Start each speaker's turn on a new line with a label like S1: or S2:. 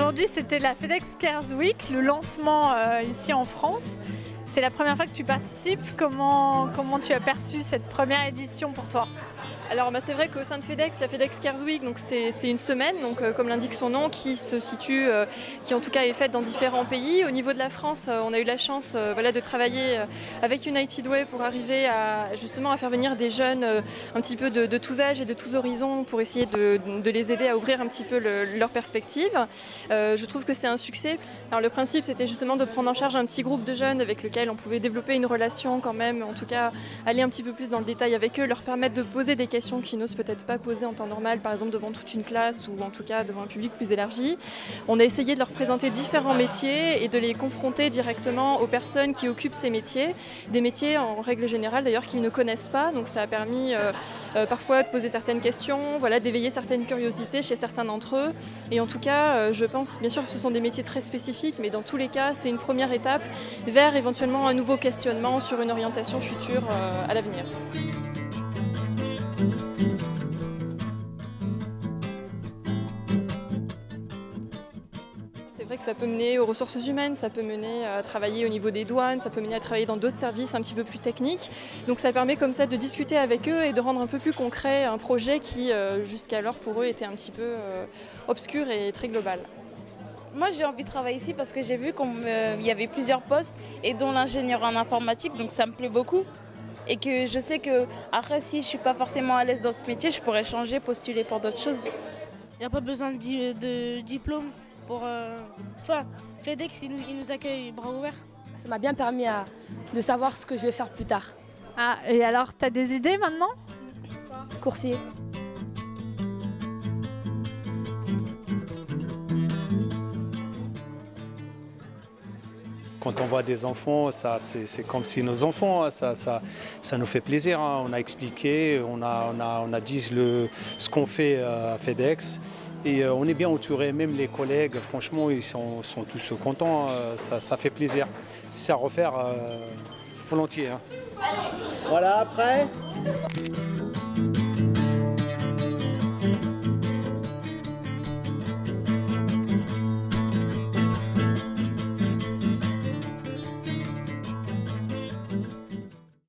S1: Aujourd'hui, c'était la FedEx Cares Week, le lancement ici en France. C'est la première fois que tu participes. Comment tu as perçu cette première édition pour toi?
S2: Alors c'est vrai qu'au sein de FedEx, la FedEx Cares Week, donc c'est une semaine, donc comme l'indique son nom, qui se situe, qui en tout cas est faite dans différents pays. Au niveau de la France, on a eu la chance de travailler avec United Way pour arriver à justement à faire venir des jeunes un petit peu de tous âges et de tous horizons pour essayer de les aider à ouvrir un petit peu leur perspective. Je trouve que c'est un succès. Alors le principe, c'était justement de prendre en charge un petit groupe de jeunes avec lequel on pouvait développer une relation quand même, en tout cas aller un petit peu plus dans le détail avec eux, leur permettre de poser des questions qu'ils n'osent peut-être pas poser en temps normal, par exemple devant toute une classe ou en tout cas devant un public plus élargi. On a essayé de leur présenter différents métiers et de les confronter directement aux personnes qui occupent ces métiers, des métiers en règle générale d'ailleurs qu'ils ne connaissent pas, donc ça a permis parfois de poser certaines questions, d'éveiller certaines curiosités chez certains d'entre eux. Et en tout cas, je pense, bien sûr que ce sont des métiers très spécifiques, mais dans tous les cas, c'est une première étape vers éventuellement un nouveau questionnement sur une orientation future à l'avenir. C'est vrai que ça peut mener aux ressources humaines, ça peut mener à travailler au niveau des douanes, ça peut mener à travailler dans d'autres services un petit peu plus techniques. Donc ça permet comme ça de discuter avec eux et de rendre un peu plus concret un projet qui jusqu'alors pour eux était un petit peu obscur et très global.
S3: Moi j'ai envie de travailler ici parce que j'ai vu qu'il y avait plusieurs postes et dont l'ingénieur en informatique, donc ça me plaît beaucoup. Et que je sais que après si je ne suis pas forcément à l'aise dans ce métier, je pourrais changer, postuler pour d'autres choses.
S4: Il n'y a pas besoin de diplôme pour... FedEx, il nous accueille bras ouverts.
S5: Ça m'a bien permis de savoir ce que je vais faire plus tard.
S1: Ah, et alors, tu as des idées maintenant?
S5: Coursier.
S6: Quand on voit des enfants, c'est comme si nos enfants, ça nous fait plaisir. On a expliqué, on a dit ce qu'on fait à FedEx. Et on est bien entouré, même les collègues, franchement, ils sont tous contents, ça fait plaisir. Si c'est à refaire, volontiers. Voilà, après.